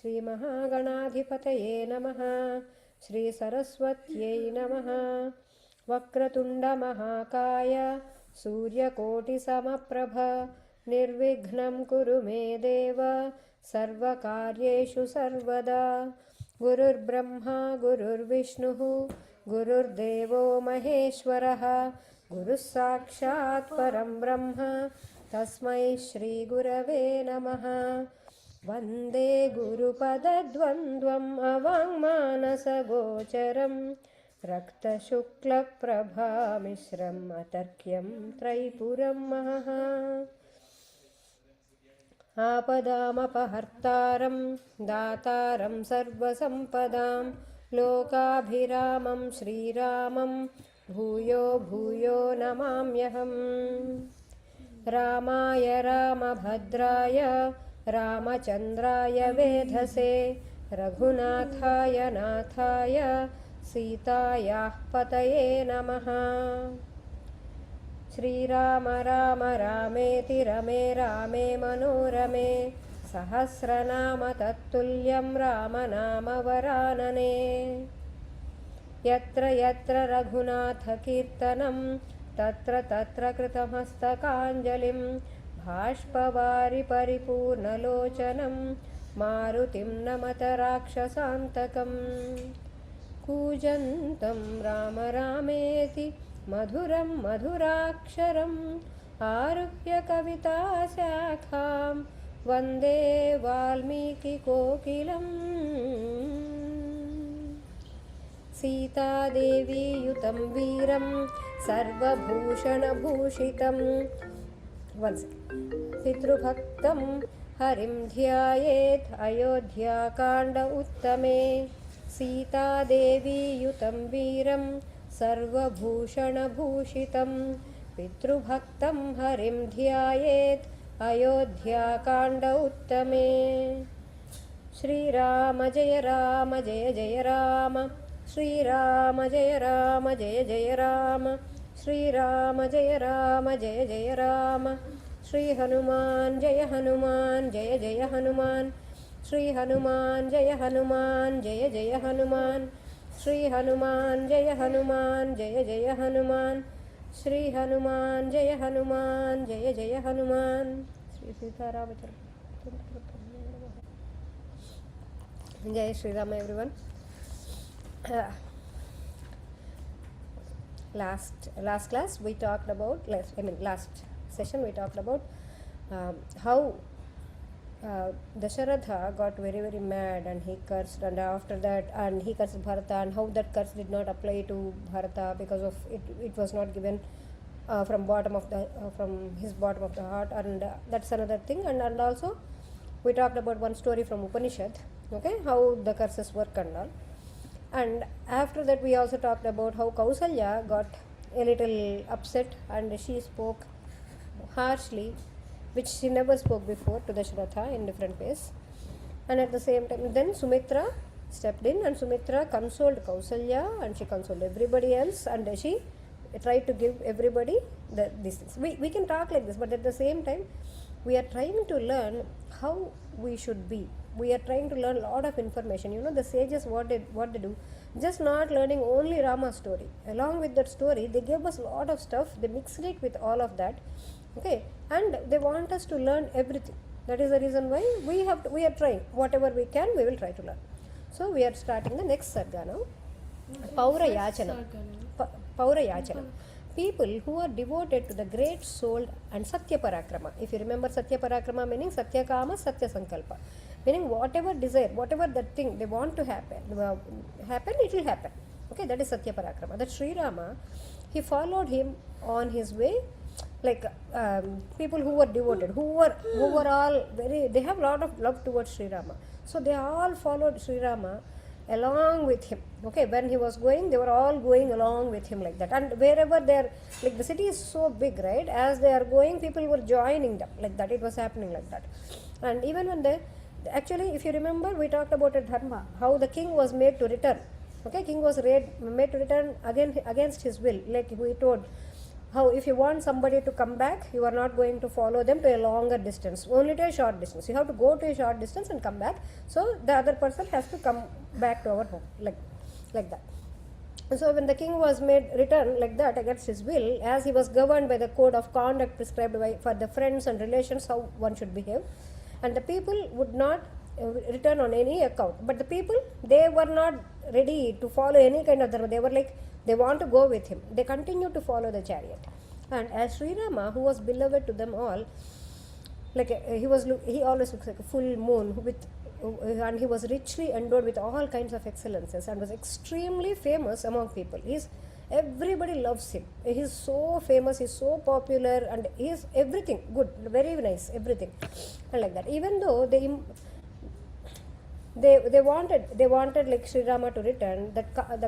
Shri Mahaganadhipataye Namaha. Shri Saraswatyai Namaha. Vakratunda Mahakaya Surya Koti Samaprabha Nirvignam Kuru Me Deva Sarva Karyeshu Sarvada. Gurur Brahma Gurur Vishnuhu Gurur Devo Maheshwaraha Guru Sakshat Param Brahma Tasmai Shri Gurave Namaha. Vande Guru Padadvandvam Avangmanasa Gocharam Rakta Shukla Prabha Mishram Atarkyam Traipuram Maha. Apadamapahartaram Dataram Sarvasampadam Lokabhiramam Śrī Rāmam Bhūyo Bhūyo Namāmyaham. Rāmāya Rāmabhadraya Rāmachandraya Vedhase Raghunāthāya Nāthāya Sītāyah Pataye Namaha. Śrī Rāma Rāma Rāmeti Rame Rāme Manōrame Sahasranāma Tattulyam Rāmanāma Varanane. Yatra Yatra Raghunatha Kirtanam Tatra Tatra Kritamastakāñjalim Bhāshpavari Paripurnalocanam Marutim Namata Rakshasantakam. Kūjantam Rāma Rāmeti Madhuram Madhuraksharam Ārupya Kavita Shakham Vande Valmiki Kokilam. Sita Devi Yutam Veeram Sarva Bhushana Bhushitam. Once Pitrubhaktam Harim Dhyayet Ayodhya Kanda Uttame. Sita Devi Yutam Veeram Sarva Bhushana Bhushitam. Pitrubhaktam Harim Dhyayet Ayodhya Kanda Uttame. Śrī Rāma Jaya Rāma Jaya Jaya Rāma. Śrī Rāma Jaya Rāma Jaya Jaya Rāma. Śrī Rāma Jaya Rāma Jaya Jaya Rāma. Śrī Hanuman Jaya Hanuman Jaya Jaya Hanuman. Śrī Hanuman Jaya Hanuman Jaya Jaya Hanuman. Śrī Hanuman Jaya Hanuman Jaya Jaya Hanuman. Śrī Hanuman Jaya Hanuman Jaya Jaya Hanuman. Śrī Sita Rāmachandra. Jai Śrī Rāma everyone. Last class we talked about, last session we talked about how Dasharatha got very very mad and he cursed, and after that he cursed Bharata, and how that curse did not apply to Bharata because of it was not given from his bottom of the heart, and that's another thing. And also we talked about one story from Upanishad, okay, how the curses work and all. And after that we also talked about how Kausalya got a little upset and she spoke harshly, which she never spoke before, to Dasharatha in different ways. And at the same time then Sumitra stepped in, and Sumitra consoled Kausalya and she consoled everybody else, and she tried to give everybody these things. We can talk like this, but at the same time we are trying to learn how we should be. We are trying to learn a lot of information. You know, the sages, what they do, just not learning only Rama's story. Along with that story, they gave us a lot of stuff. They mixed it with all of that, okay, and they want us to learn everything. That is the reason why we are trying whatever we can. We will try to learn. So we are starting the next sarga now. POURA YACHANAM. POURA YACHANAM. People who are devoted to the great soul and Satya Parakrama. If you remember, Satya Parakrama meaning Satya Kama, Satya Sankalpa. Meaning whatever desire, whatever that thing they want to happen, it will happen. Okay, that is Satya Parakrama. That Śrī Rāma, he followed him on his way, like people who were devoted, who were all they have a lot of love towards Śrī Rāma. So they all followed Śrī Rāma along with him. Okay, when he was going, they were all going along with him like that. And wherever they are, like the city is so big, right? As they are going, people were joining them like that. It was happening like that. And even when actually, if you remember, we talked about a dharma, how the king was made to return. Okay, king was made to return against his will, like we told. how if you want somebody to come back, you are not going to follow them to a longer distance, only to a short distance. You have to go to a short distance and come back. So the other person has to come back to our home, like that. So when the king was made return like that against his will, as he was governed by the code of conduct prescribed for the friends and relations, how one should behave, and the people would not return on any account. But the people, they were not ready to follow any kind of dharma. They were like, they want to go with him. They continued to follow the chariot. And as Śri Rāma, who was beloved to them all, like he always looks like a full moon and he was richly endowed with all kinds of excellences and was extremely famous among people. Everybody loves him. He's so famous, he's so popular, and he's everything good, very nice, everything, and like that. Even though they wanted like Śri Rāma to return, the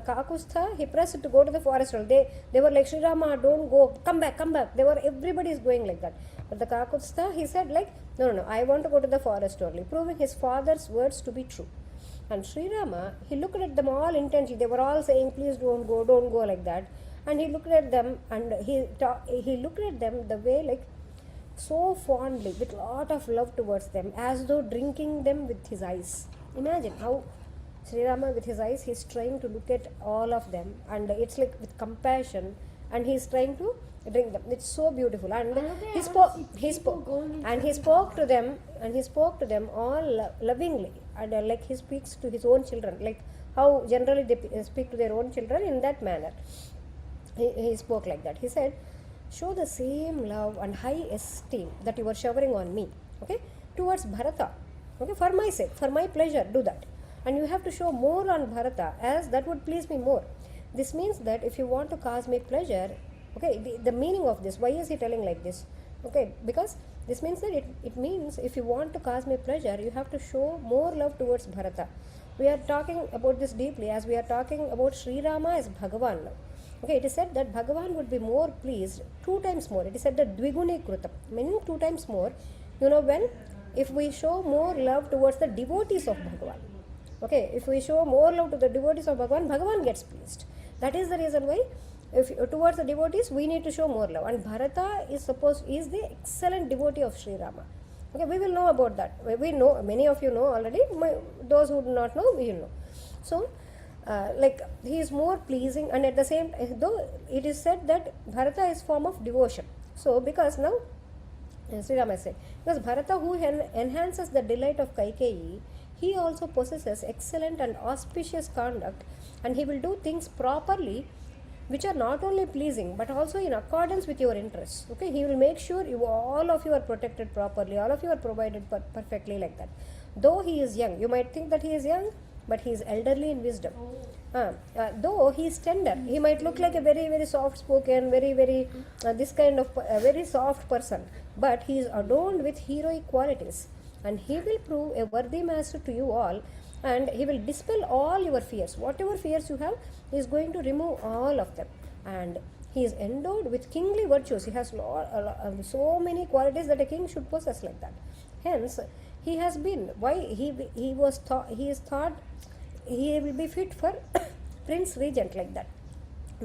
Kakustha, he pressed to go to the forest. They were like, Śri Rāma, don't go, come back. Everybody is going like that. But the Kakustha, he said like, no, I want to go to the forest only, proving his father's words to be true. And Śri Rāma, he looked at them all intently. They were all saying, please don't go like that. And he looked at them and he looked at them the way like so fondly, with lot of love towards them, as though drinking them with his eyes. Imagine how Śri Rāma with his eyes, he's trying to look at all of them, and it's like with compassion, and he's trying to drink them. It's so beautiful. And he spoke to them all lovingly, and like he speaks to his own children, like how generally they speak to their own children, in that manner. He spoke like that. He said, show the same love and high esteem that you are showering on me, okay, towards Bharata. Okay, for my sake, for my pleasure, do that. And you have to show more on Bharata, as that would please me more. This means that if you want to cause me pleasure, okay, the meaning of this, why is he telling like this? Okay, because this means that it means if you want to cause me pleasure, you have to show more love towards Bharata. We are talking about this deeply as we are talking about Śri Rāma as Bhagavan now. Okay, it is said that Bhagavan would be more pleased 2 times more. It is said that Dviguni Krutam, meaning 2 times more. You know when? If we show more love towards the devotees of Bhagavan. Okay, if we show more love to the devotees of Bhagavan, Bhagavan gets pleased. That is the reason why towards the devotees we need to show more love. And Bharata is the excellent devotee of Śri Rāma. Okay, we will know about that. We know, many of you know already. Those who do not know, we will know. So, like he is more pleasing, and at the same time, though it is said that Bharata is form of devotion. So, because now Śri Rāma said, because Bharata, who enhances the delight of Kaikeyi, he also possesses excellent and auspicious conduct, and he will do things properly which are not only pleasing but also in accordance with your interests. Okay, he will make sure all of you are protected properly, all of you are provided perfectly, like that. Though he is young, you might think that he is young, but he is elderly in wisdom. Though he is tender, he might look like a very, very soft spoken, very, very this kind of very soft person, but he is adorned with heroic qualities, and he will prove a worthy master to you all, and he will dispel all your fears. Whatever fears you have, he is going to remove all of them. And he is endowed with kingly virtues. He has so many qualities that a king should possess, like that. Hence, he has been, why he is thought he will be fit for Prince Regent, like that,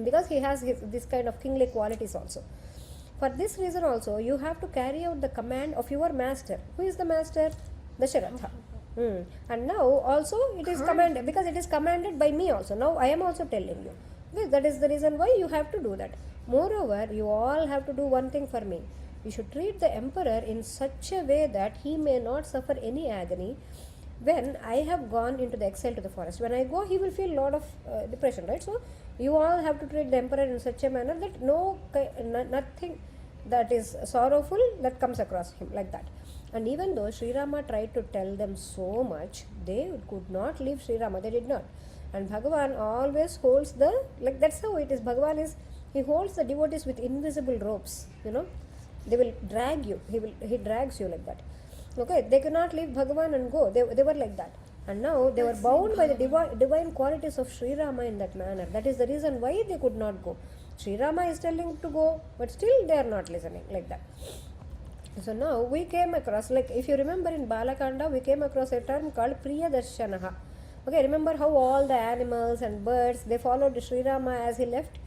because he has this kind of kingly qualities also. For this reason also, you have to carry out the command of your master. Who is the master? Dasharatha. And now also it is commanded, because it is commanded by me also. Now I am also telling you. Okay, that is the reason why you have to do that. Moreover, you all have to do one thing for me. You should treat the emperor in such a way that he may not suffer any agony when I have gone into the exile to the forest. When I go, he will feel a lot of depression, right? So you all have to treat the emperor in such a manner that nothing that is sorrowful that comes across him, like that. And even though Śri Rāma tried to tell them so much, they could not leave Śri Rāma. They did not. And Bhagavan always holds that's how it is. Bhagavan he holds the devotees with invisible ropes. They will drag you. He drags you, like that. Okay, they could not leave Bhagavan and go. They were like that. And now they were bound by the divine qualities of Śri Rāma in that manner. That is the reason why they could not go. Śri Rāma is telling to go, but still they are not listening, like that. So now we came across, like if you remember in Balakanda, we came across a term called Priyadarshanaha. Okay, remember how all the animals and birds, they followed Śri Rāma as he left?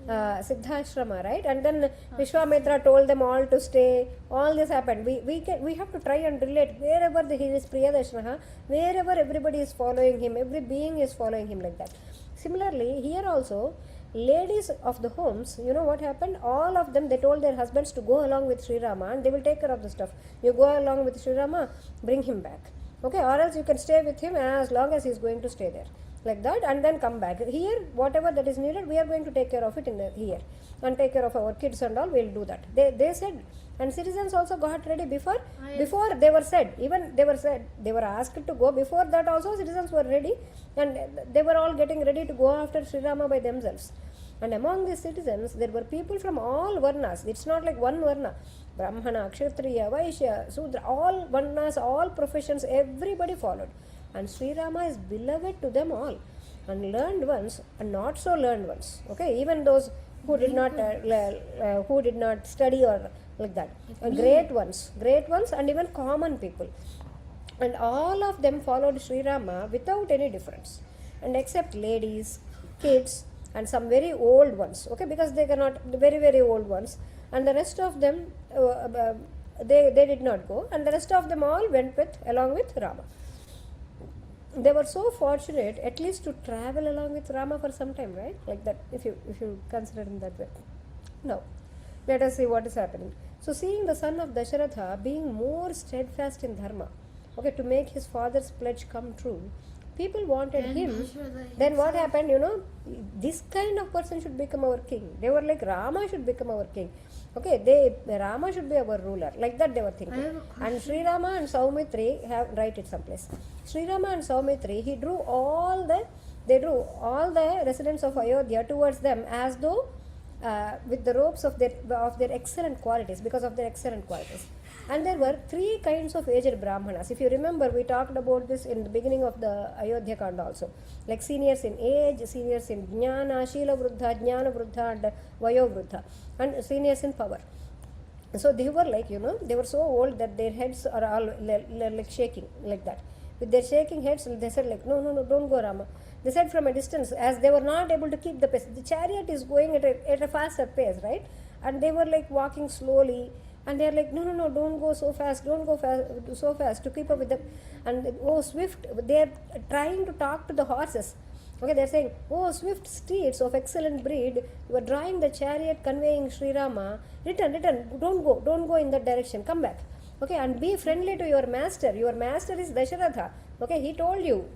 Siddhashrama, right? And then Vishwamitra told them all to stay. All this happened. We have to try and relate wherever he is Priyadarshana, wherever everybody is following him, every being is following him, like that. Similarly, here also, ladies of the homes, you know what happened? All of them, they told their husbands to go along with Śrī Rāma and they will take care of the stuff. You go along with Śrī Rāma, bring him back. Okay, or else you can stay with him as long as he is going to stay there. Like that, and then come back. Here, whatever that is needed, we are going to take care of it here. And take care of our kids and all, we will do that. They said, and citizens also got ready before they were said. Even they were asked to go. Before that also, citizens were ready. And they were all getting ready to go after Śrī Rāma by themselves. And among these citizens, there were people from all varnas. It's not like one varna. Brahmana, Kshatriya, Vaishya, Sudra, all varnas, all professions, everybody followed. And Śrī Rāma is beloved to them all. And learned ones and not so learned ones. Okay, even those who did not study or like that. Great ones and even common people. And all of them followed Śrī Rāma without any difference. And except ladies, kids, and some very old ones, okay, because they cannot, the very, very old ones, and the rest of them, they did not go, and the rest of them all went along with Rama. They were so fortunate at least to travel along with Rama for some time, right? Like that, if you consider in that way. Now, let us see what is happening. So, seeing the son of Dasharatha being more steadfast in dharma, okay, to make his father's pledge come true, people wanted him. Then what happened, this kind of person should become our king. They were like, Rama should become our king. Okay, Rama should be our ruler. Like that they were thinking. And Śrī Rāma and Saumitri, write it someplace. Śrī Rāma and Saumitri, they drew all the residents of Ayodhya towards them as though with the ropes of their excellent qualities, because of their excellent qualities. And there were three kinds of aged Brahmanas. If you remember, we talked about this in the beginning of the Ayodhya Kanda also. Like seniors in age, seniors in Jnana, Shila Vruddha, Jnana Vruddha, and Vayo Vruddha. And seniors in power. So they were like, they were so old that their heads are all like shaking, like that. With their shaking heads, they said like, no, don't go, Rama. They said from a distance, as they were not able to keep the pace. The chariot is going at a faster pace, right? And they were like walking slowly. And they are like, no, don't go so fast, so fast to keep up with them. And oh, swift, they are trying to talk to the horses. Okay, they are saying, oh, swift steeds of excellent breed, you are drawing the chariot conveying Śrī Rāma. Return, don't go in that direction, come back. Okay, and be friendly to your master. Your master is Dasharatha. Okay, he told you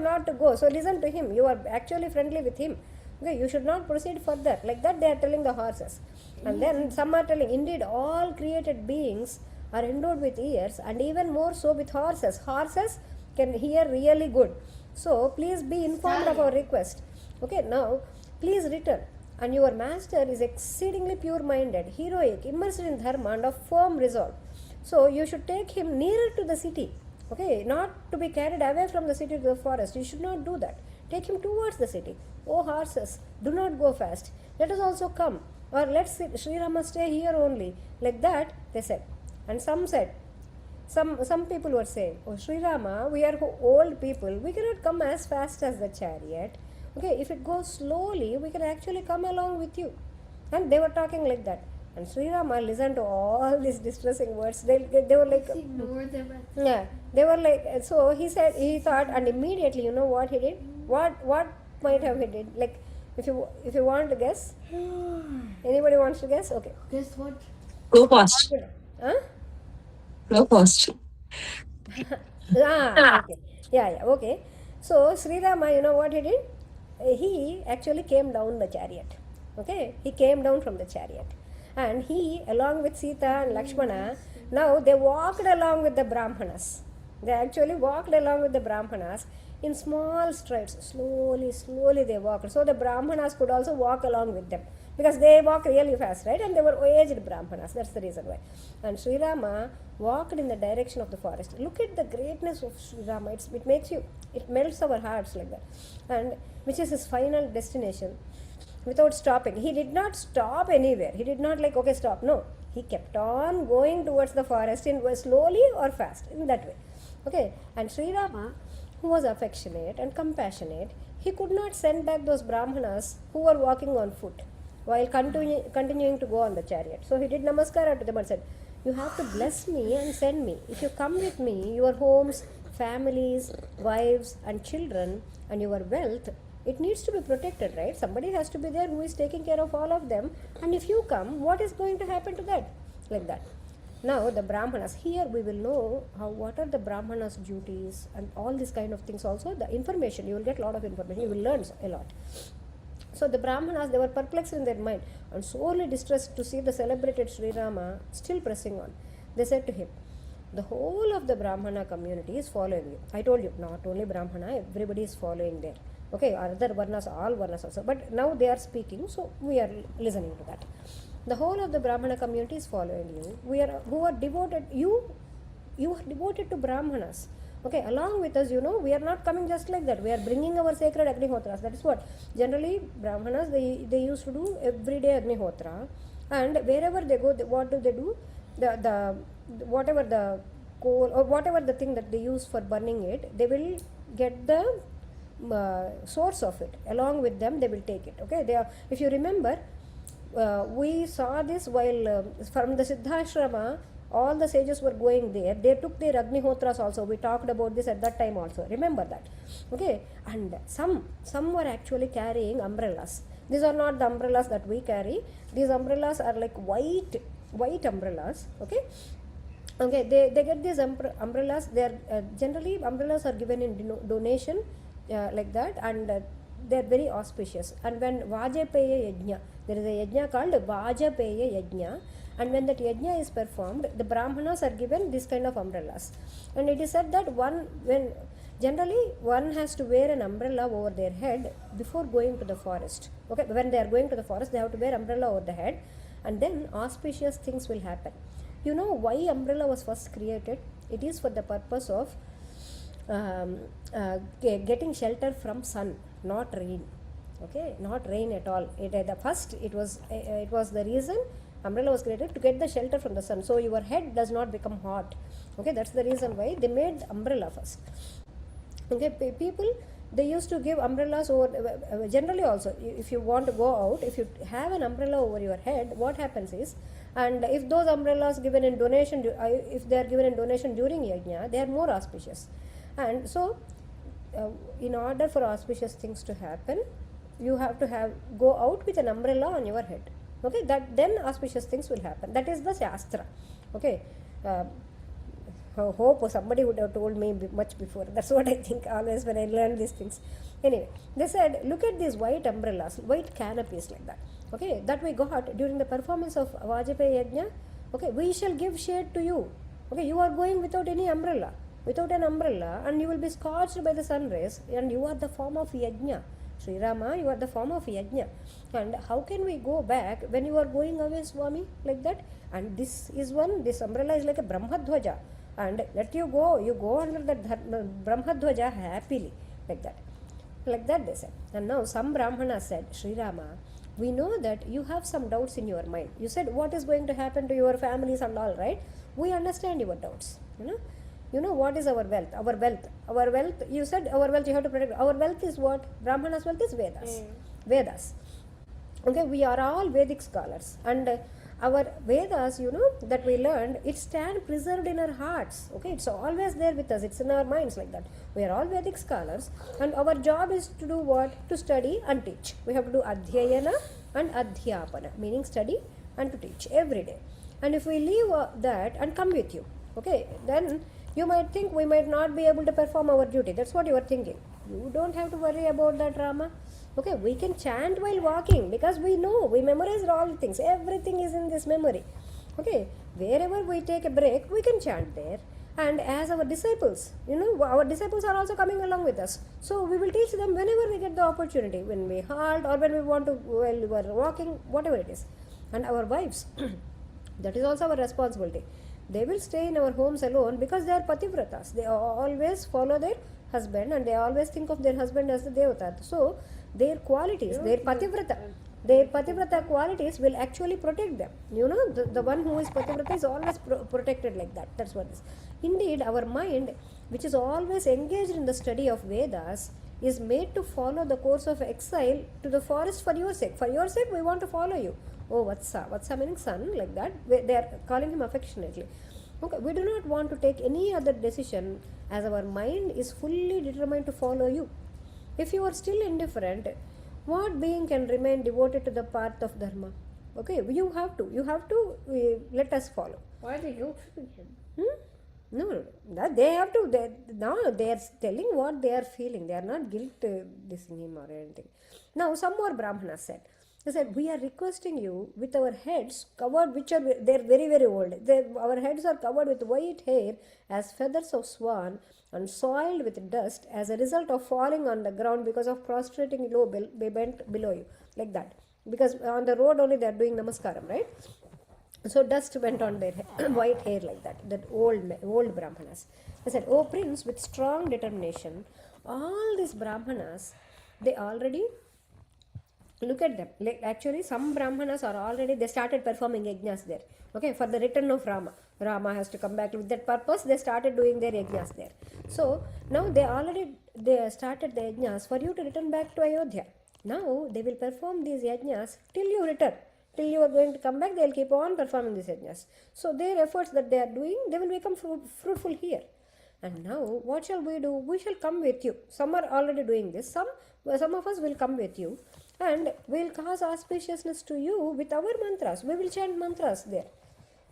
not to go. So listen to him. You are actually friendly with him. Okay, you should not proceed further. Like that they are telling the horses. And then some are telling, indeed all created beings are endowed with ears, and even more so with horses. Horses can hear really good. So please be informed of our request. Okay, now please return. And your master is exceedingly pure-minded, heroic, immersed in dharma and of firm resolve. So you should take him nearer to the city. Okay, not to be carried away from the city to the forest. You should not do that. Take him towards the city. Oh horses, do not go fast. Let us also come. Or let Śrī Rāma stay here only. Like that, they said. And some said, some people were saying, oh Śrī Rāma, we are old people. We cannot come as fast as the chariot. Okay, if it goes slowly, we can actually come along with you. And they were talking like that. And Śrī Rāma listened to all these distressing words. They were like, yeah, they were like, so he thought, and immediately, you know what he did? What might have he did? Like, if you want to guess, anybody wants to guess? Okay. Guess what? Go fast. Huh? Go fast. Okay. Yeah, okay. So, Śrī Rāma, you know what he did? He actually came down the chariot. Okay? He came down from the chariot. And he, along with Sita and Lakshmana, now they walked along with the Brahmanas. They actually walked along with the Brahmanas in small strides. Slowly they walked. So the Brahmanas could also walk along with them. Because they walk really fast, right? And they were aged Brahmanas. That's the reason why. And Śrī Rāma walked in the direction of the forest. Look at the greatness of Śrī Rāma. It melts our hearts like that. And which is his final destination. Without stopping. He did not stop anywhere. He did not like, okay, stop. No. He kept on going towards the forest slowly or fast. In that way. Okay. And Śrī Rāma, who was affectionate and compassionate, he could not send back those Brahmanas who were walking on foot. while continuing to go on the chariot. So he did namaskara to them and said, you have to bless me and send me. If you come with me, your homes, families, wives and children and your wealth, it needs to be protected, right? Somebody has to be there who is taking care of all of them. And if you come, what is going to happen to that? Like that. Now the Brahmanas, here we will know what are the Brahmanas' duties and all these kind of things also. The information, you will get a lot of information, you will learn a lot. So the Brahmanas, they were perplexed in their mind and sorely distressed to see the celebrated Śrī Rāma still pressing on. They said to him, the whole of the Brahmana community is following you. I told you, not only Brahmana, everybody is following there. Okay, other Varnas, all Varnas also. But now they are speaking, so we are listening to that. The whole of the Brahmana community is following you. Who are devoted, you are devoted to Brahmanas. Okay, along with us, we are not coming just like that. We are bringing our sacred Agnihotras. That is what generally Brahmanas, they used to do everyday Agnihotra. And wherever they go, what do they do? The whatever the coal or whatever the thing that they use for burning it, they will get the source of it. Along with them, they will take it. Okay, if you remember, we saw this while from the Siddhashrama, all the sages were going there. They took their Agnihotras also. We talked about this at that time also. Remember that. Okay, and some were actually carrying umbrellas. These are not the umbrellas that we carry. These umbrellas are like white umbrellas. Okay. Okay, they get these umbrellas. They are generally umbrellas are given in donation like that, and they are very auspicious. And when Vajapaya Yajna, there is a yajna called Vajapaya Yajna, and when that yajna is performed, the Brahmanas are given this kind of umbrellas. And it is said that generally one has to wear an umbrella over their head before going to the forest. Okay, when they are going to the forest, they have to wear umbrella over the head, and then auspicious things will happen. You know why umbrella was first created? It is for the purpose of getting shelter from sun, not rain. Okay, not rain at all. It was the reason umbrella was created, to get the shelter from the sun, so your head does not become hot. Okay, that's the reason why they made umbrella first. Okay, people, they used to give umbrellas over, generally also, if you want to go out, if you have an umbrella over your head, what happens is, and if those umbrellas given in donation, if they are given in donation during yajna, they are more auspicious. And so in order for auspicious things to happen, you have to go out with an umbrella on your head. Okay, then auspicious things will happen. That is the Shastra. Okay, I hope somebody would have told me much before. That's what I think always when I learn these things. Anyway, they said, look at these white umbrellas, white canopies like that. Okay, that we got during the performance of Vajapaya Yajna. Okay, we shall give shade to you. Okay, you are going without any umbrella, without an umbrella, and you will be scorched by the sun rays, and you are the form of Yajna. Śrī Rāma, you are the form of Yajna. And how can we go back when you are going away, Swami, like that? And this umbrella is like a Brahmadhwaja. And let you go under that Brahmadhwaja happily, like that. Like that they said. And now some Brahmana said, Śrī Rāma, we know that you have some doubts in your mind. You said what is going to happen to your families and all, right? We understand your doubts. You know what is our wealth? Our wealth, you said our wealth you have to protect. Our wealth is what? Brahmana's wealth is Vedas. Vedas. Okay, we are all Vedic scholars. And our Vedas, that we learned, it stands preserved in our hearts. Okay, it's always there with us. It's in our minds like that. We are all Vedic scholars. And our job is to do what? To study and teach. We have to do Adhyayana and Adhyapana, meaning study and to teach every day. And if we leave that and come with you, okay, then you might think we might not be able to perform our duty. That's what you are thinking. You don't have to worry about that, Rama. Okay, we can chant while walking because we know, we memorized all the things. Everything is in this memory. Okay, wherever we take a break, we can chant there. And as our disciples, our disciples are also coming along with us. So we will teach them whenever we get the opportunity, when we halt or when we want to, while we are walking, whatever it is. And our wives, that is also our responsibility. They will stay in our homes alone because they are pativratas. They always follow their husband and they always think of their husband as the devata. So their qualities, their pativrata qualities will actually protect them. The one who is pativrata is always protected like that. That's what it is. Indeed, our mind, which is always engaged in the study of Vedas, is made to follow the course of exile to the forest for your sake. For your sake, we want to follow you. Oh, Vatsa. Vatsa meaning son, like that. They are calling him affectionately. Okay, we do not want to take any other decision as our mind is fully determined to follow you. If you are still indifferent, what being can remain devoted to the path of Dharma? Okay, you have to let us follow. Why the guilt speaking? No. They have to. They are telling what they are feeling. They are not guilt dissing him or anything. Now, some more Brahmanas said. They said, we are requesting you with our heads covered, which are they're very very old. Our heads are covered with white hair as feathers of swan and soiled with dust as a result of falling on the ground because of prostrating low bent below you, like that. Because on the road only they are doing namaskaram, right? So dust went on their white hair like that. That old Brahmanas. They said, "Oh Prince, with strong determination, all these Brahmanas, they already." Look at them. Like actually, some Brahmanas are already, they started performing yajnas there. Okay, for the return of Rama. Rama has to come back with that purpose. They started doing their yajnas there. So now they started the yajnas for you to return back to Ayodhya. Now they will perform these yajnas till you return. Till you are going to come back, they will keep on performing these yajnas. So their efforts that they are doing, they will become fruitful here. And now, what shall we do? We shall come with you. Some are already doing this. Some of us will come with you. And we will cause auspiciousness to you with our mantras. We will chant mantras there.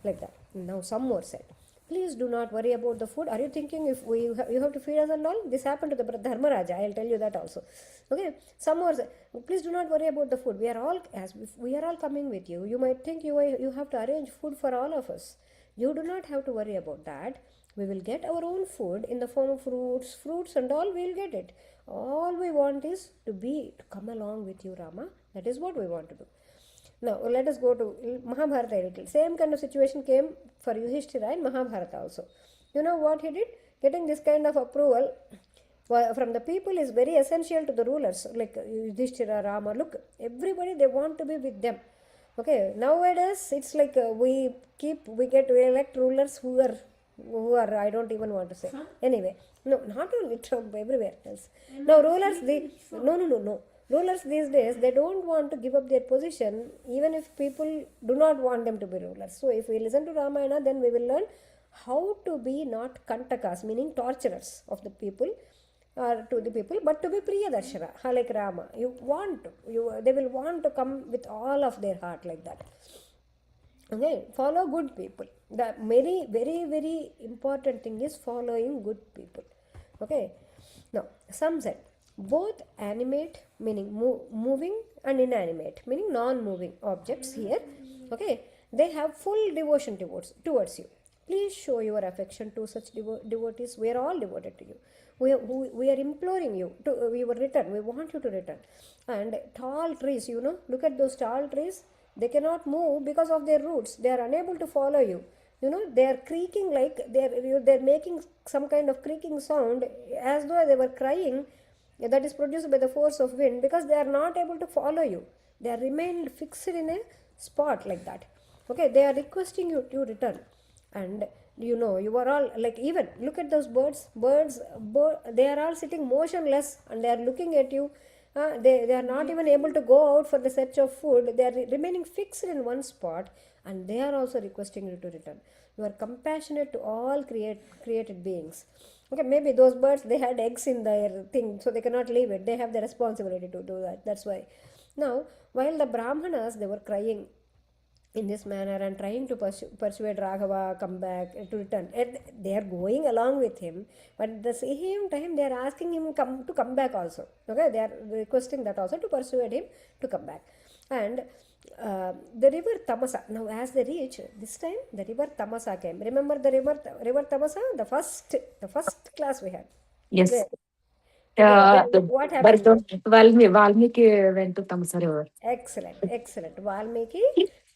Like that. Now some more said, please do not worry about the food. Are you thinking if you have to feed us and all? This happened to the Dharmaraja. I will tell you that also. Okay. Some more said, please do not worry about the food. We are all coming with you. You might think you have to arrange food for all of us. You do not have to worry about that. We will get our own food in the form of fruits and all. We will get it. All we want is to come along with you, Rama. That is what we want to do. Now, let us go to Mahabharata a little. Same kind of situation came for Yudhishthira in Mahabharata also. You know what he did? Getting this kind of approval from the people is very essential to the rulers. Like Yudhishthira, Rama, look, everybody, they want to be with them. Okay, nowadays, it's like we elect rulers who are, I don't even want to say. Anyway, no, not only Trump, everywhere else. Now, rulers, no. Rulers these days, they don't want to give up their position, even if people do not want them to be rulers. So, if we listen to Ramayana, then we will learn how to be not kantakas, meaning torturers of the people, or to the people, but to be Priyadarshana, like Rama. They will want to come with all of their heart like that. Okay, follow good people. The very, very, very important thing is following good people. Okay, now some said both animate, meaning moving, and inanimate, meaning non-moving objects here. Okay, they have full devotion towards you. Please show your affection to such devotees. We are all devoted to you. We are imploring you to your return. We want you to return. And tall trees, look at those tall trees. They cannot move because of their roots. They are unable to follow you. They are creaking like they're making some kind of creaking sound as though they were crying. That is produced by the force of wind because they are not able to follow you. They are remained fixed in a spot like that. Okay, they are requesting you to return. And you are all like, even look at those birds. They are all sitting motionless and they are looking at you. They are not even able to go out for the search of food. They are remaining fixed in one spot and they are also requesting you to return. You are compassionate to all created beings. Okay, maybe those birds, they had eggs in their thing, so they cannot leave it. They have the responsibility to do that. That's why. Now, while the Brahmanas, they were crying in this manner and trying to persuade Raghava come back to return. And they are going along with him, but at the same time they are asking him to come back also. Okay, they are requesting that also to persuade him to come back. And the river Tamasa. Now, as they reach this time, the river Tamasa came. Remember the river Tamasa, the first class we had. Yes. What happened? Valmiki went to Tamasa River. Excellent. Valmiki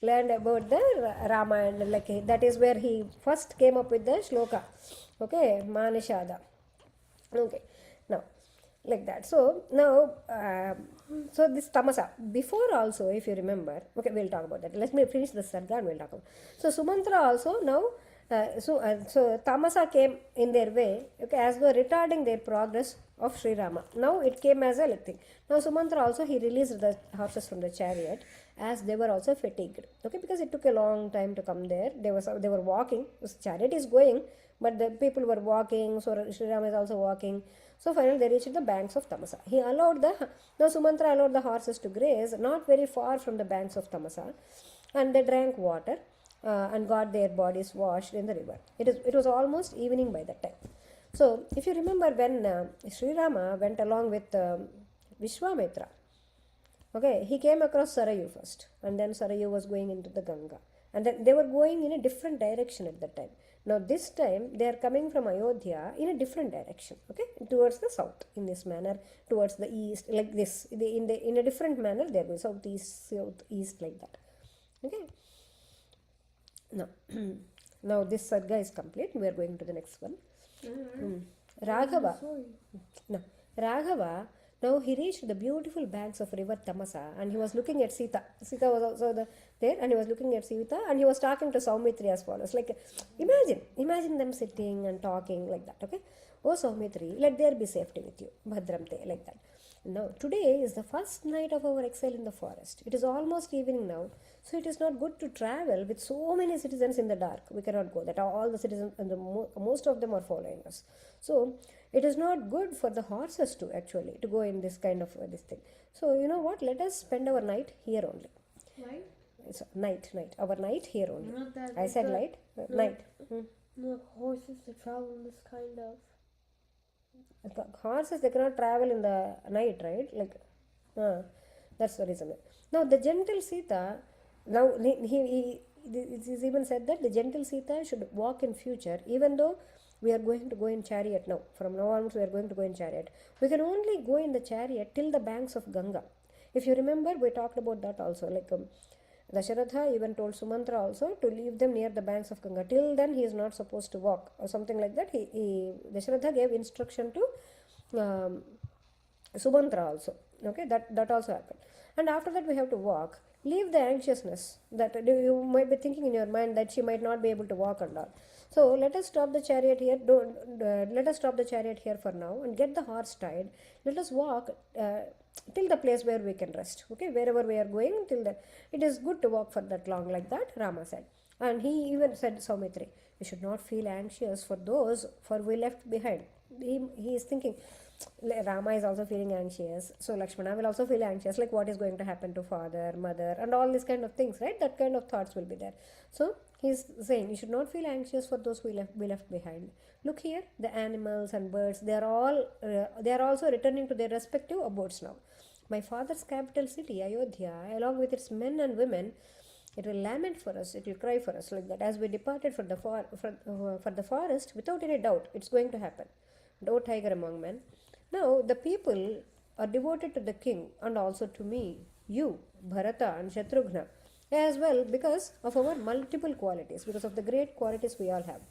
learned about the Ramayana, like that is where he first came up with the shloka. Okay, Manishada. Okay, now like that. So now, so this Tamasa, before also, if you remember, okay, we'll talk about that. Let me finish the Sarga and we'll talk about. So Sumantra also now So Tamasa came in their way, okay, as though retarding their progress of Sri Rama. Now it came as a like thing. Now Sumantra also he released the horses from the chariot as they were also fatigued, okay, because it took a long time to come there. They were walking. The chariot is going, but the people were walking. So Sri Rama is also walking. So finally they reached the banks of Tamasa. Now Sumantra allowed the horses to graze not very far from the banks of Tamasa, and they drank water and got their bodies washed in the river. It was almost evening by that time. So if you remember when Sri Rama went along with Vishwamitra, okay, he came across Sarayu first, and then Sarayu was going into the Ganga, and then they were going in a different direction at that time. Now this time they are coming from Ayodhya in a different direction, okay, towards the south in this manner, towards the east like this. In a different manner they are going southeast like that, okay. Now this sarga is complete. We are going to the next one. Raghava. Raghava. Now he reached the beautiful banks of river Tamasa, and he was looking at Sita. Sita was also there, and he was looking at Sita, and he was talking to Saumitri as follows. Like, imagine them sitting and talking like that. Okay. Oh Saumitri, let there be safety with you. Bhadramte, like that. Now, today is the first night of our exile in the forest. It is almost evening now, so it is not good to travel with so many citizens in the dark. We cannot go. That all the citizens and most of them are following us. So it is not good for the horses to actually to go in this kind of this thing. So you know what? Let us spend our night here only. Right? It's night. Our night here only. Not that I said light. Night. No horses to travel in this kind of. Horses, they cannot travel in the night, right? Like, that's the reason. Now the gentle Sita, now it is even said that the gentle Sita should walk in future, even though we are going to go in chariot now. From now on, we are going to go in chariot. We can only go in the chariot till the banks of Ganga. If you remember, we talked about that also. Like Dasharatha even told Sumantra also to leave them near the banks of Ganga. Till then, he is not supposed to walk or something like that. Dasharatha gave instruction to Sumantra also. Okay, that also happened. And after that, we have to walk. Leave the anxiousness that you might be thinking in your mind that she might not be able to walk and all. So let us stop the chariot here. Let us stop the chariot here for now and get the horse tied. Let us walk till the place where we can rest. Okay, wherever we are going till that. It is good to walk for that long, like that Rama said. And he even said, Saumitri, you should not feel anxious for those for we left behind. He is thinking, Rama is also feeling anxious, so Lakshmana will also feel anxious, like what is going to happen to father, mother, and all these kind of things, right? That kind of thoughts will be there. So he's saying you should not feel anxious for those we left behind. Look here, the animals and birds, they are also returning to their respective abodes now. My father's capital city, Ayodhya, along with its men and women, it will lament for us, it will cry for us, like that. As we departed for the forest, without any doubt, it's going to happen. O tiger among men. Now the people are devoted to the king and also to me, you, Bharata and Shatrughna, as well because of our multiple qualities, because of the great qualities we all have.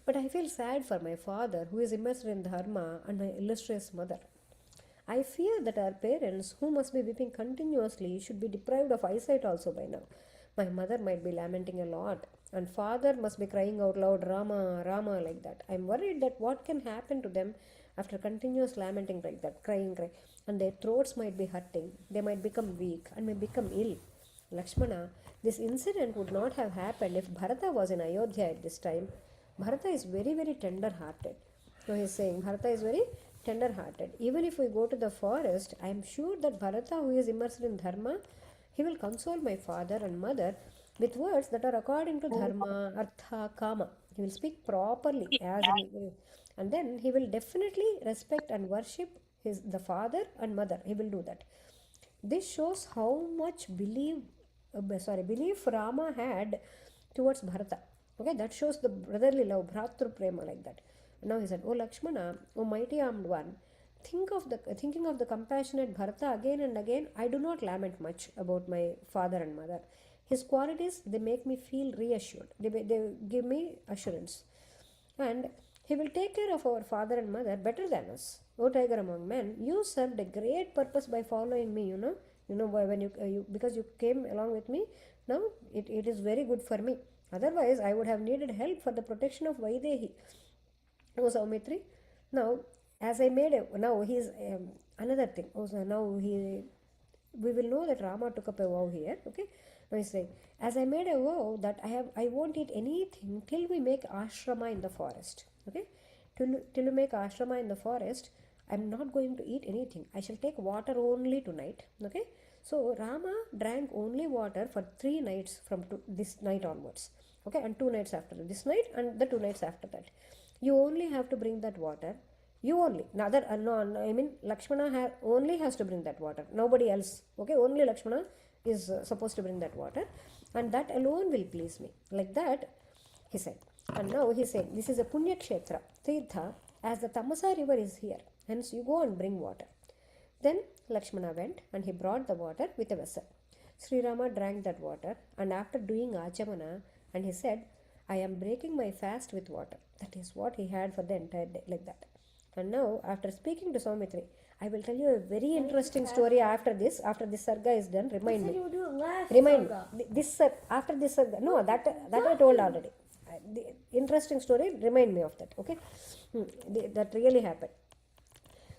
But I feel sad for my father who is immersed in dharma and my illustrious mother. I fear that our parents, who must be weeping continuously, should be deprived of eyesight also by now. My mother might be lamenting a lot, and father must be crying out loud, Rama, Rama, like that. I am worried that what can happen to them after continuous lamenting like that, crying, and their throats might be hurting, they might become weak and may become ill. Lakshmana, this incident would not have happened if Bharata was in Ayodhya at this time. Bharata is very, very tender-hearted. So he is saying Bharata is very tender-hearted. Even if we go to the forest, I am sure that Bharata, who is immersed in dharma, he will console my father and mother with words that are according to dharma, artha, kama. He will speak properly and then he will definitely respect and worship the father and mother. He will do that. This shows how much belief Rama had towards Bharata. Okay, that shows the brotherly love, bhratru prema, like that. Now he said, O Lakshmana, O mighty armed one, thinking of the compassionate Bharata again and again, I do not lament much about my father and mother. His qualities, they make me feel reassured. They give me assurance. And he will take care of our father and mother better than us. O tiger among men, you served a great purpose by following me, when you because you came along with me. Now it is very good for me. Otherwise, I would have needed help for the protection of Vaidehi. Oh, Saumitri, now as I made a, now he's another thing. Also, now we will know that Rama took up a vow here. Okay, now he's saying, as I made a vow that I won't eat anything till we make ashrama in the forest. Okay, till we make ashrama in the forest, I'm not going to eat anything. I shall take water only tonight. Okay, so Rama drank only water for 3 nights from this night onwards. Okay, and 2 nights after this night and the 2 nights after that. You only have to bring that water. You only. Lakshmana only has to bring that water. Nobody else. Okay, only Lakshmana is supposed to bring that water, and that alone will please me. Like that, he said. And now he said, this is a Punya Kshetra, Tirtha, as the Tamasa river is here. Hence, you go and bring water. Then Lakshmana went and he brought the water with a vessel. Śri Rāma drank that water, and after doing Achamana, and he said, I am breaking my fast with water. That is what he had for the entire day, like that. And now, after speaking to Saumitri, I will tell you a very interesting story after this. After this Sarga is done, remind me. You do it last Remind Sarga. me. After this Sarga, no, that I told already. The interesting story, remind me of that. Okay, that really happened.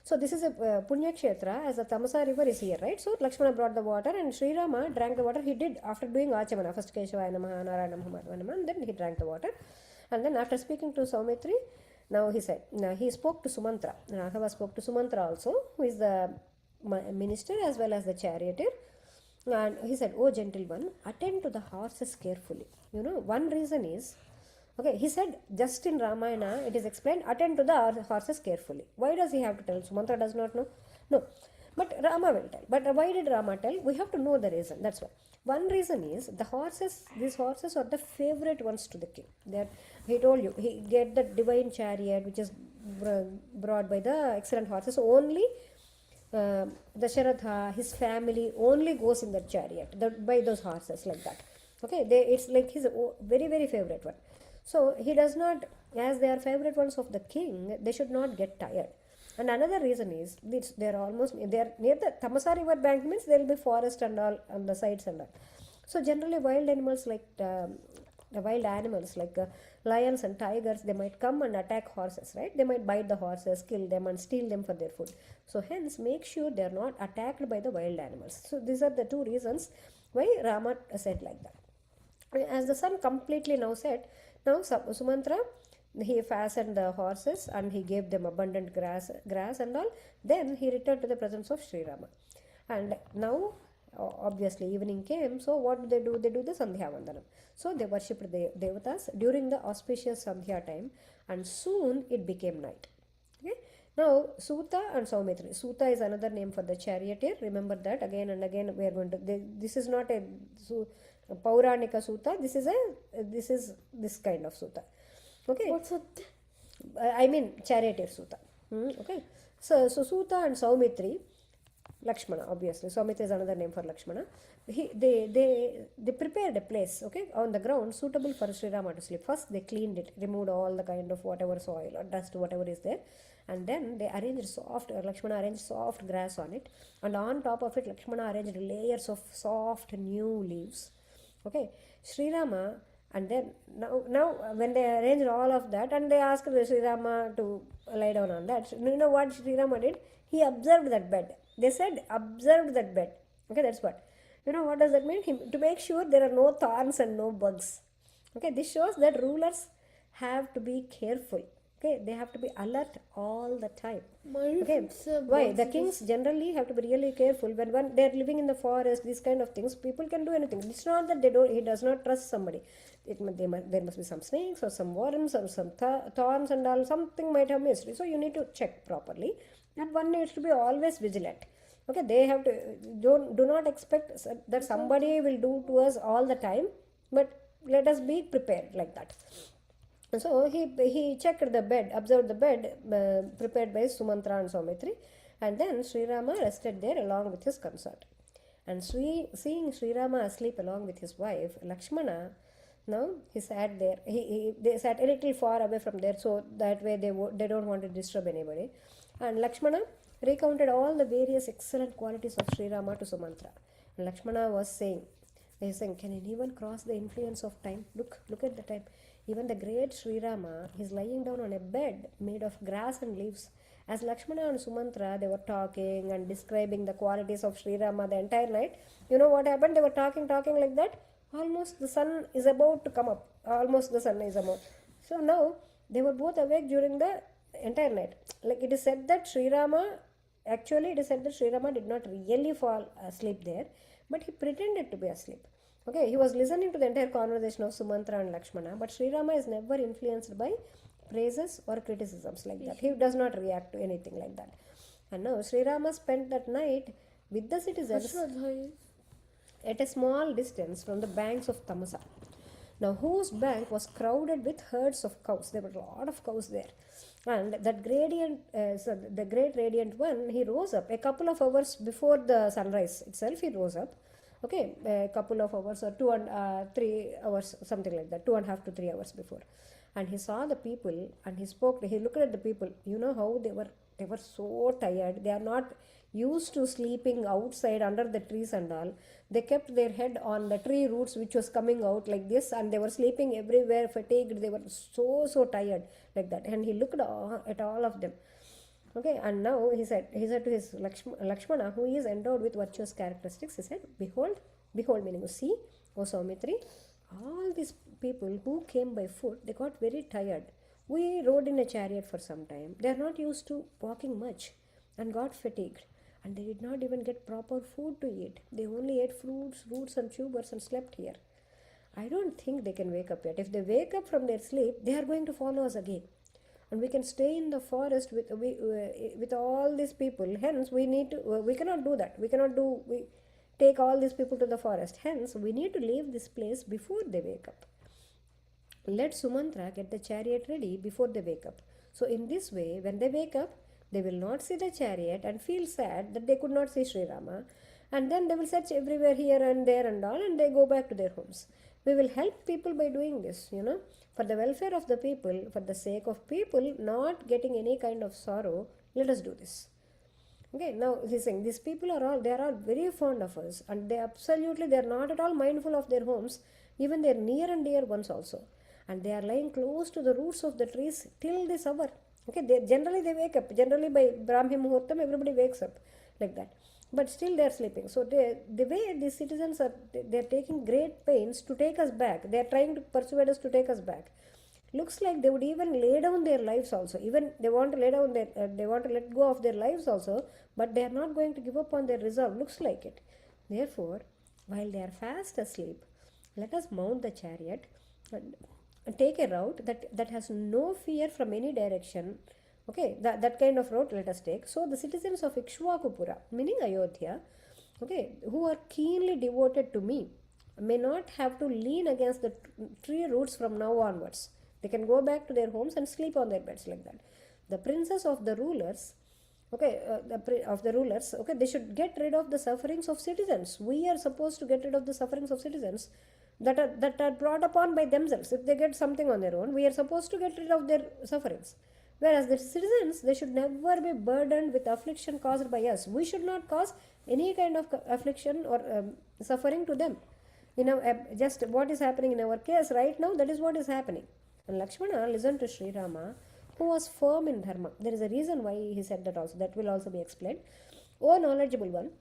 So this is a Punya Kshetra, as the Tamasa river is here, right? So Lakshmana brought the water and Śri Rāma drank the water. He did after doing Achamana, first Keshavaya Namaha, Narayana Namaha, and then he drank the water. And then after speaking to Saumitri, now he said, now he spoke to Sumantra. Raghava spoke to Sumantra also, who is the minister as well as the charioteer. And he said, oh gentle one, attend to the horses carefully. You know, one reason is, okay, he said, just in Ramayana, it is explained, attend to the horses carefully. Why does he have to tell? Sumantra does not know. No. But Rama will tell. But why did Rama tell? We have to know the reason. That's why. One reason is, the horses, these horses are the favorite ones to the king. That he told you, he get the divine chariot, which is brought by the excellent horses. So only Dasharatha, his family, only goes in that chariot, by those horses, like that. Okay, it's like his very, very favorite one. So he does not, as they are favorite ones of the king, they should not get tired. And another reason is, they're near the Tamasa river bank, means there will be forest and all on the sides and all. So generally wild animals like lions and tigers, they might come and attack horses, right? They might bite the horses, kill them and steal them for their food. So hence make sure they are not attacked by the wild animals. So these are the 2 reasons why Rama said like that. As the sun completely now set, now Sumantra, he fastened the horses and he gave them abundant grass and all. Then he returned to the presence of Śri Rāma. And now, obviously, evening came. So what do? They do the Sandhya Vandanam. So they worshipped the Devatas during the auspicious Sandhya time, and soon it became night. Okay. Now, Suta and Saumitri. Suta is another name for the charioteer. Remember that again and again. We are going to. This is not a Pauranika Suta. This is this kind of Suta. Okay. What's it? I mean charioteer Suta. Okay. So Suta and Saumitri, Lakshmana, obviously. Saumitri is another name for Lakshmana. They prepared a place, okay, on the ground suitable for Śri Rāma to sleep. First they cleaned it, removed all the kind of whatever soil or dust, whatever is there. And then they arranged Lakshmana arranged soft grass on it. And on top of it, Lakshmana arranged layers of soft new leaves. Okay. Śri Rāma. And then now when they arranged all of that and they asked Śri Rāma to lie down on that, you know what Śri Rāma did? He observed that bed. They said observed that bed. Okay, that's what. You know what does that mean? To make sure there are no thorns and no bugs. Okay, this shows that rulers have to be careful. Okay, they have to be alert all the time. Okay, why? The kings generally have to be really careful when they are living in the forest. These kind of things, people can do anything. It's not that he does not trust somebody. There must be some snakes or some worms or some thorns and all. Something might have missed. So you need to check properly. And one needs to be always vigilant. Okay, they have to do not expect that somebody will do to us all the time, but let us be prepared like that. So he checked the bed, observed the bed prepared by Sumantra and Saumitri, and then Śri Rāma rested there along with his consort. And seeing Śri Rāma asleep along with his wife Lakshmana, now he sat there. They sat a little far away from there, so that way they don't want to disturb anybody. And Lakshmana recounted all the various excellent qualities of Śri Rāma to Sumantra. And Lakshmana was saying, He's saying, can anyone cross the influence of time? Look at the time. Even the great Śrī Rāma, he's lying down on a bed made of grass and leaves. As Lakshmana and Sumantra, they were talking and describing the qualities of Śrī Rāma the entire night. You know what happened? They were talking like that. Almost the sun is about to come up. So now, they were both awake during the entire night. Like it is said that Śrī Rāma did not really fall asleep there, but he pretended to be asleep. Okay, he was listening to the entire conversation of Sumantra and Lakshmana, but Śrī Rāma is never influenced by praises or criticisms like that. He does not react to anything like that. And now Śrī Rāma spent that night with the citizens at a small distance from the banks of Tamasa. Now, whose bank was crowded with herds of cows. There were a lot of cows there. And that the great radiant one, he rose up a couple of hours before the sunrise itself. He rose up, okay, a couple of hours or 2 and 3 hours, something like that, 2.5 to 3 hours before. And he saw the people and he looked at the people. You know how they were so tired. They are not used to sleeping outside under the trees and all. They kept their head on the tree roots which was coming out like this, and they were sleeping everywhere, fatigued. They were so tired like that. And he looked at all of them. Okay, and now he said to his Lakshmana, who is endowed with virtuous characteristics, he said, behold, meaning see, O Saumitri, all these people who came by foot, they got very tired. We rode in a chariot for some time. They are not used to walking much and got fatigued. And they did not even get proper food to eat. They only ate fruits, roots and tubers and slept here. I don't think they can wake up yet. If they wake up from their sleep, they are going to follow us again. And we can stay in the forest with all these people. Hence, we cannot do that. We take all these people to the forest. Hence, we need to leave this place before they wake up. Let Sumantra get the chariot ready before they wake up. So in this way, when they wake up, they will not see the chariot and feel sad that they could not see Śrī Rāma. And then they will search everywhere here and there and all, and they go back to their homes. We will help people by doing this, for the welfare of the people, for the sake of people not getting any kind of sorrow. Let us do this. Okay, now he's saying these people are all very fond of us, and they are not at all mindful of their homes, even their near and dear ones also. And they are lying close to the roots of the trees till this hour. Okay, generally they wake up. Generally by Brahmi Muhurtam, everybody wakes up like that. But still they are sleeping. So the way these citizens they are taking great pains to take us back. They are trying to persuade us to take us back. Looks like they would even lay down their lives also. Even they want to they want to let go of their lives also. But they are not going to give up on their resolve. Looks like it. Therefore, while they are fast asleep, let us mount the chariot and take a route that has no fear from any direction. Okay, that kind of route let us take. So the citizens of Ikshvakupura, meaning Ayodhya, okay, who are keenly devoted to me, may not have to lean against the tree roots from now onwards. They can go back to their homes and sleep on their beds like that. The princes of the rulers, okay, they should get rid of the sufferings of citizens. We are supposed to get rid of the sufferings of citizens that are brought upon by themselves. If they get something on their own, we are supposed to get rid of their sufferings. Whereas the citizens, they should never be burdened with affliction caused by us. We should not cause any kind of affliction or suffering to them. Just what is happening in our case right now, that is what is happening. And Lakshmana listened to Śrī Rāma, who was firm in dharma. There is a reason why he said that also. That will also be explained. O knowledgeable one,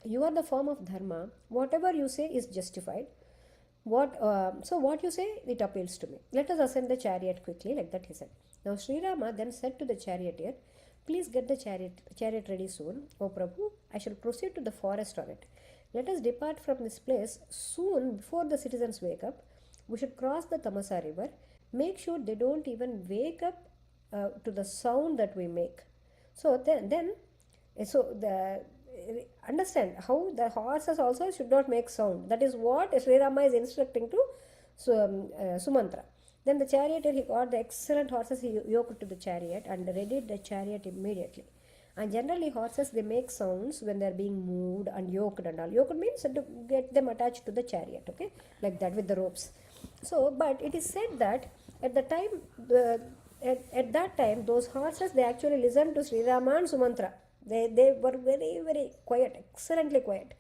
you are the form of dharma. Whatever you say is justified. So what you say, it appeals to me. Let us ascend the chariot quickly, like that he said. Now Śrī Rāma then said to the charioteer, please get the chariot ready soon. O Prabhu, I shall proceed to the forest on it. Let us depart from this place soon before the citizens wake up. We should cross the Tamasa river. Make sure they don't even wake up to the sound that we make. So understand how the horses also should not make sound. That is what Śrī Rāma is instructing to Sumantra. Then the charioteer, he got the excellent horses, he yoked to the chariot and readied the chariot immediately. And generally horses, they make sounds when they are being moved and yoked and all. Yoked means to get them attached to the chariot, okay, like that with the ropes. So, but it is said that at the time, at that time, those horses, they actually listened to Śrī Rāma and Sumantra. They were very, very quiet, excellently quiet.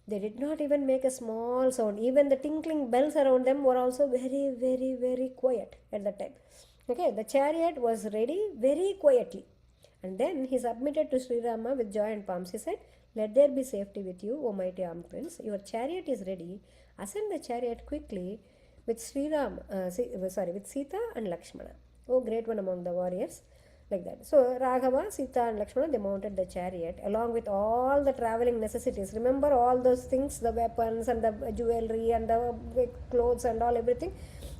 They did not even make a small sound. Even the tinkling bells around them were also very, very, very quiet at that time. Okay, the chariot was ready very quietly. And then he submitted to Sri Rama with joy and palms. He said, "Let there be safety with you, O mighty armed prince. Your chariot is ready. Ascend the chariot quickly with with Sita and Lakshmana. O great one among the warriors." Like that. So Raghava, Sita and Lakshmana, they mounted the chariot along with all the traveling necessities. Remember all those things, the weapons and the jewelry and the clothes and all everything.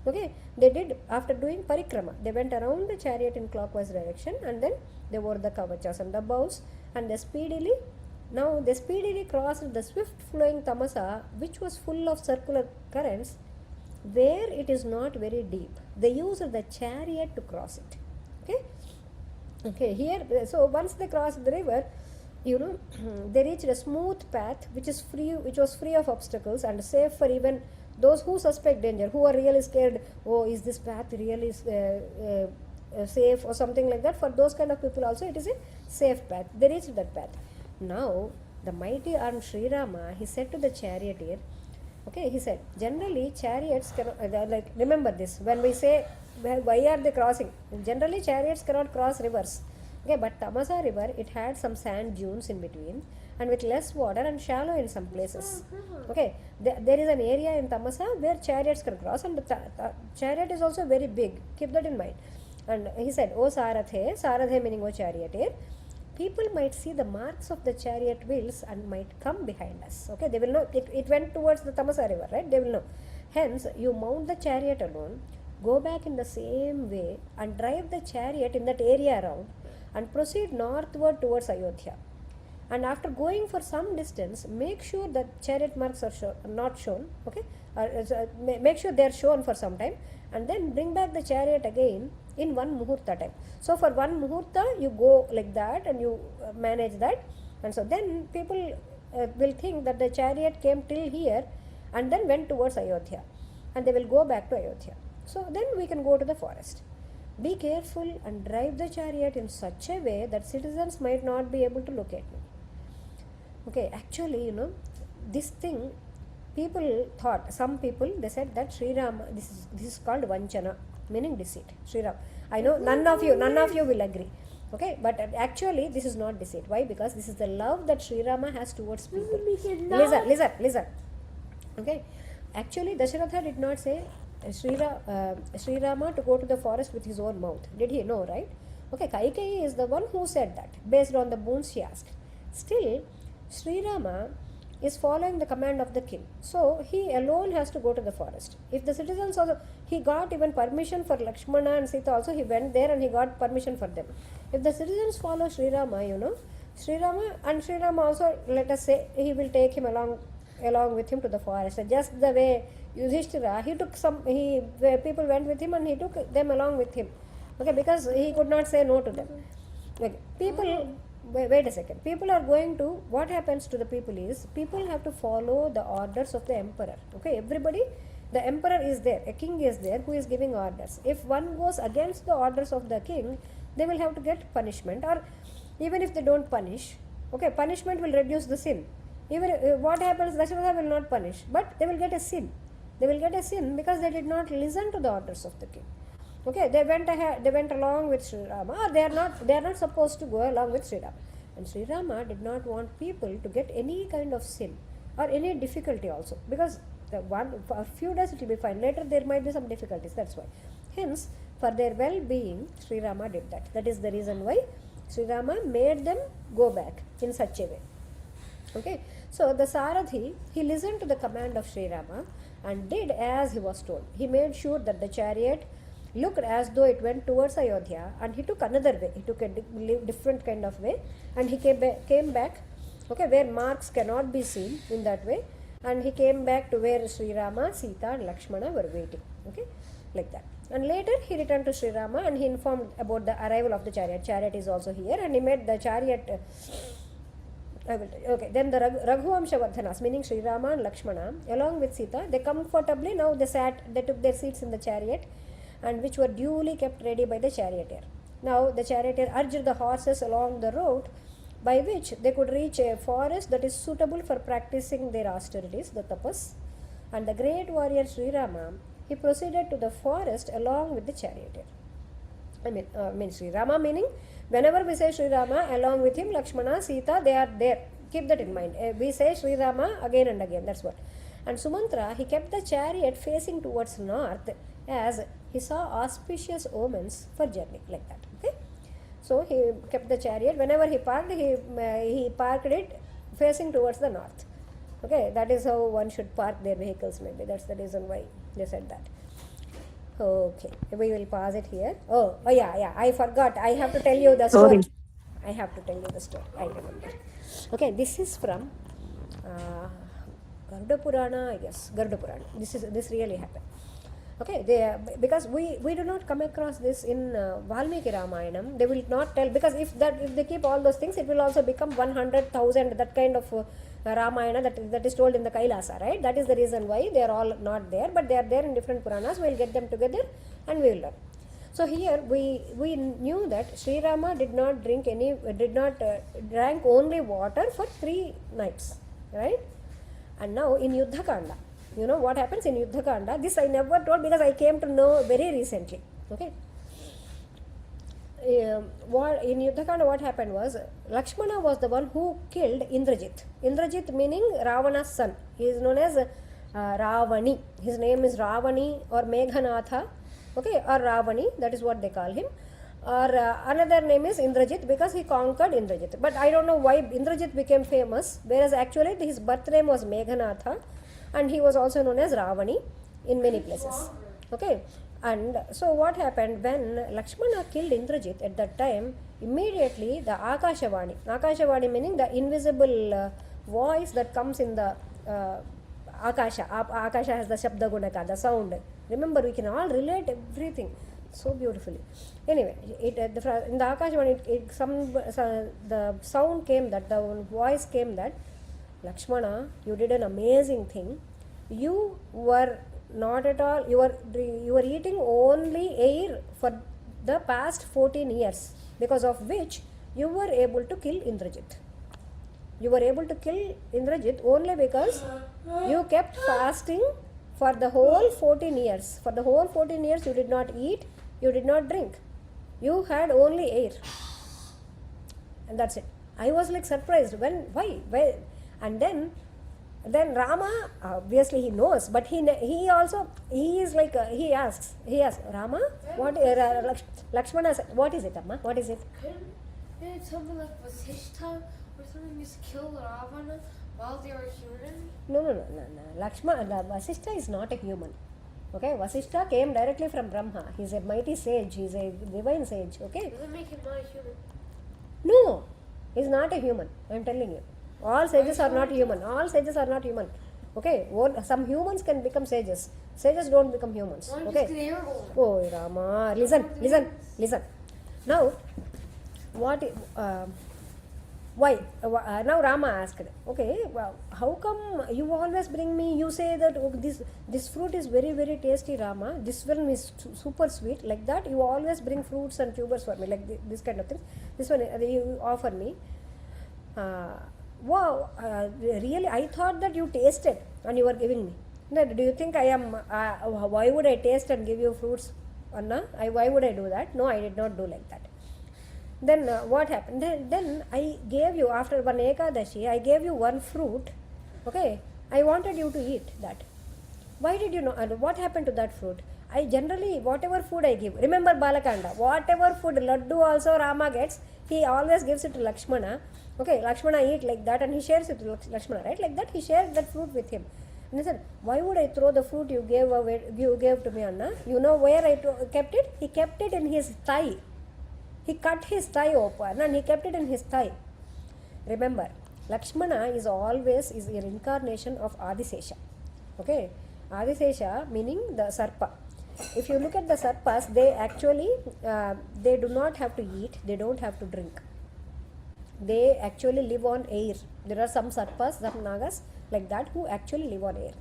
Okay, they did after doing parikrama. They went around the chariot in clockwise direction, and then they wore the kavachas and the bows, and they speedily crossed the swift flowing Tamasa, which was full of circular currents, where it is not very deep. They used the chariot to cross it. Okay, here, so once they crossed the river, they reached a smooth path which was free of obstacles and safe for even those who suspect danger, who are really scared. Oh, is this path really safe or something like that? For those kind of people also, it is a safe path. They reached that path. Now, the mighty armed Sri Rama, he said to the charioteer, okay, he said, generally chariots cannot, remember this, when we say, why are they crossing? Generally chariots cannot cross rivers. Okay, but Tamasa river, it had some sand dunes in between and with less water and shallow in some places. Okay, there is an area in Tamasa where chariots can cross, and the chariot is also very big. Keep that in mind. And he said, "O Sarathe meaning O charioteer, people might see the marks of the chariot wheels and might come behind us." Okay, they will know. It went towards the Tamasa river, right? They will know. Hence, you mount the chariot alone, go back in the same way and drive the chariot in that area around and proceed northward towards Ayodhya. And after going for some distance, make sure that chariot marks are not shown. Okay, make sure they are shown for some time, and then bring back the chariot again in one muhurta time. So for one muhurta, you go like that and you manage that, and so then people will think that the chariot came till here and then went towards Ayodhya, and they will go back to Ayodhya. So then we can go to the forest. Be careful and drive the chariot in such a way that citizens might not be able to locate me. Okay, actually, this thing, some people, they said that Sri Rama, this is called Vanchana, meaning deceit. Sri Rama. I know none of you will agree. Okay, but actually this is not deceit. Why? Because this is the love that Sri Rama has towards people. Listen. Okay, actually Dasharatha did not say Sri Rama to go to the forest with his own mouth. Did he? No, right? Okay, Kaikeyi is the one who said that based on the boons she asked. Still, Sri Rama is following the command of the king. So he alone has to go to the forest. If the citizens also, he got even permission for Lakshmana and Sita also, he went there and he got permission for them. If the citizens follow Sri Rama, Sri Rama also, let us say, he will take him along with him to the forest. Just the way Yudhishthira, people went with him and he took them along with him. Okay, because he could not say no to them. Okay, wait a second. People are going to, what happens to the people is, people have to follow the orders of the emperor. Okay, everybody, the emperor is there, a king is there who is giving orders. If one goes against the orders of the king, they will have to get punishment, or even if they don't punish, okay, punishment will reduce the sin. Even what happens, Dasharatha will not punish, but they will get a sin. They will get a sin because they did not listen to the orders of the king. Okay, they went along with Sri Rama, or they are not supposed to go along with Sri Rama. And Sri Rama did not want people to get any kind of sin or any difficulty also, because for a few days it will be fine. Later there might be some difficulties. That's why. Hence, for their well-being, Sri Rama did that. That is the reason why Sri Rama made them go back in such a way. Okay, so the Sarathi, he listened to the command of Sri Rama and did as he was told. He made sure that the chariot looked as though it went towards Ayodhya, and he took another way. He took a different kind of way, and he came back, okay, where marks cannot be seen in that way, and he came back to where Sri Rama, Sita and Lakshmana were waiting. Okay, like that. And later he returned to Sri Rama and he informed about the arrival of the chariot. Chariot is also here, and he made the chariot. Then the Raghuvamsha Vardhanas, meaning Sri Rama and Lakshmana, along with Sita, they comfortably now they took their seats in the chariot, and which were duly kept ready by the charioteer. Now the charioteer urged the horses along the road by which they could reach a forest that is suitable for practicing their austerities, the tapas. And the great warrior Śrī Rāma, he proceeded to the forest along with the charioteer. Means Śrī Rāma meaning, whenever we say Śrī Rāma, along with him, Lakshmana, Sita, they are there. Keep that in mind. We say Śrī Rāma again and again, that's what. And Sumantra, he kept the chariot facing towards north as he saw auspicious omens for journey, like that. Okay. So he kept the chariot. Whenever he parked, he parked it facing towards the north. Okay, that is how one should park their vehicles. Maybe that's the reason why they said that. Okay, we will pause it here. Oh yeah. I forgot. I have to tell you the story. I have to tell you the story. I remember. Okay, this is from Garuda Purana. Yes, Garuda Purana. This really happened. Okay, because we do not come across this in Valmiki Ramayanam. They will not tell, because if they keep all those things, it will also become 100,000, that kind of Ramayana that is told in the Kailasa, right? That is the reason why they are all not there, but they are there in different Puranas. We will get them together and we will learn. So here we knew that Śrī Rāma drank only water for 3 nights, right? And now in Yuddha Kanda, you know what happens in Yuddha Kanda? This I never told because I came to know very recently. Okay. In Yuddha Kanda, what happened was, Lakshmana was the one who killed Indrajit. Indrajit meaning Ravana's son. He is known as Ravani. His name is Ravani or Meghanatha. Okay, or Ravani, that is what they call him. Or another name is Indrajit because he conquered Indrajit. But I don't know why Indrajit became famous, whereas actually his birth name was Meghanatha, and he was also known as Ravani in many places. Okay, and so what happened when Lakshmana killed Indrajit at that time, immediately the Akashavani meaning the invisible voice that comes in the Akasha. Akasha has the Shabda Gunaka, the sound. Remember, we can all relate everything so beautifully. Anyway, in the Akashavani, the sound came, that the voice came that, Lakshmana, you did an amazing thing. You were not at all, you were eating only air for the past 14 years, because of which you were able to kill Indrajit. You were able to kill Indrajit only because you kept fasting for the whole 14 years. For the whole 14 years you did not eat, you did not drink. You had only air. And that's it. I was like surprised. Why? And then Rama, obviously he knows, but he asks, Rama, what, Lakshmana said, what is it, Amma? What is it? Couldn't something like Vasishtha or something used to kill Ravana while they were human? No. Lakshmana, Vasishtha is not a human. Okay, Vasishtha came directly from Brahma. He's a mighty sage. He's a divine sage. Okay. Does it make him not a human? No, he's not a human. I'm telling you. All sages are not human. All sages are not human. Okay, some humans can become sages. Sages don't become humans. Okay. Oh, Rama, listen. Now, why? Now Rama asked, okay, well, how come you always bring me, you say that this fruit is very, very tasty, Rama, this one is super sweet, like that, you always bring fruits and tubers for me, like this kind of things. This one you offer me. Wow, really, I thought that you tasted and you were giving me. No, do you think I am, why would I taste and give you fruits, Anna? Why would I do that? No, I did not do like that. Then what happened? Then I gave you, after one Ekadashi, I gave you one fruit. Okay, I wanted you to eat that. Why did you know? What happened to that fruit? I generally, whatever food I give, remember Balakanda, whatever food, Laddu also Rama gets, he always gives it to Lakshmana. Okay, Lakshmana eat like that and he shares it to Lakshmana, right? Like that, he shared that fruit with him. And he said, why would I throw the fruit you gave to me, Anna? You know where I kept it? He kept it in his thigh. He cut his thigh open and he kept it in his thigh. Remember, Lakshmana is always an incarnation of Adisesha. Okay, Adisesha meaning the Sarpa. If you look at the Sarpas, they actually, they do not have to eat, they don't have to drink. They actually live on air. There are some Sarpas, some Nagas like that who actually live on air.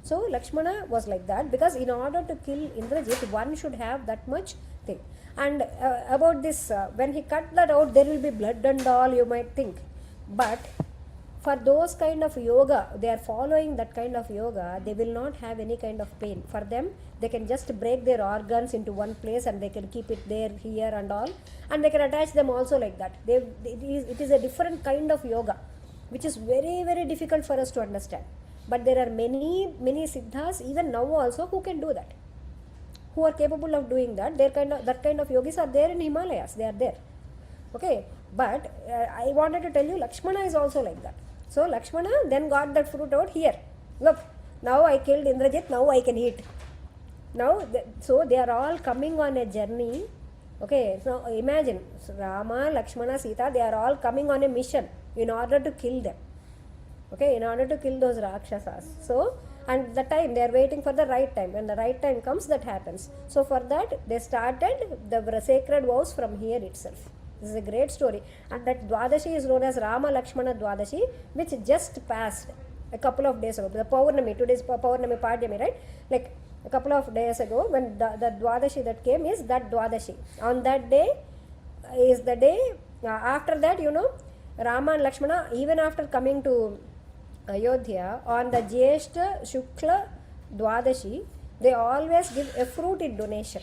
So Lakshmana was like that because in order to kill Indrajit, one should have that much thing. And about this, when he cut that out, there will be blood and all, you might think. But for those kind of yoga, they are following that kind of yoga, they will not have any kind of pain. For them, they can just break their organs into one place and they can keep it there, here and all. And they can attach them also like that. It is a different kind of yoga, which is very, very difficult for us to understand. But there are many, many siddhas, even now also, who can do that, who are capable of doing that. That kind of yogis are there in Himalayas. They are there. Okay, but I wanted to tell you, Lakshmana is also like that. So Lakshmana then got that fruit out here. Look, now I killed Indrajit, now I can eat. Now, so they are all coming on a journey. Okay, so imagine, Rama, Lakshmana, Sita, they are all coming on a mission in order to kill them. Okay, in order to kill those Rakshasas. So, and the time, they are waiting for the right time. When the right time comes, that happens. So for that, they started the sacred vows from here itself. This is a great story. And that Dwadashi is known as Rama Lakshmana Dwadashi, which just passed a couple of days ago. The Paurnami, today's Paurnami Padhyami, right? Like a couple of days ago, when the Dwadashi that came is that Dwadashi. On that day is the day, after that, Rama and Lakshmana, even after coming to Ayodhya, on the Jyeshta Shukla Dwadashi, they always give a fruit in donation,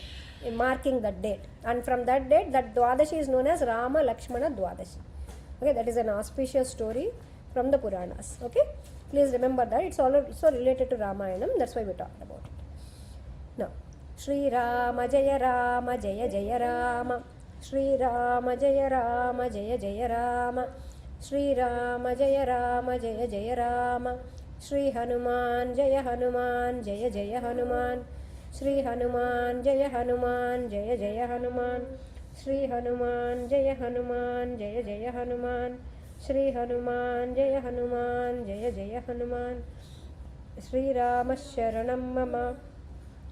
marking that date. And from that date, that Dwadashi is known as Rama Lakshmana Dwadashi. Okay, that is an auspicious story from the Puranas. Okay, please remember that. It's also related to Ramayanam. That's why we talked about it. Now, Śrī Rāma Jaya Rāma Jaya Jaya Rāma. Śrī Rāma Jaya Rāma Jaya Jaya Rāma. Śrī Rāma Jaya Rāma Jaya Jaya Rāma. Śrī Hanuman Jaya Hanuman Jaya Jaya Hanuman. Śrī Hanuman Jaya Hanuman Jaya Jaya Hanuman. Śrī Hanuman Jaya Hanuman Jaya Jaya Hanuman. Śrī Hanuman Jaya Hanuman Jaya Jaya Hanuman. Śrī Rāma Sharanam Mama.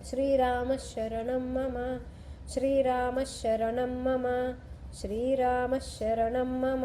Śrī Rāma Sharanam Mama. Śrī Rāma Sharanam Mama. Śrī Rāma Sharanam Mama.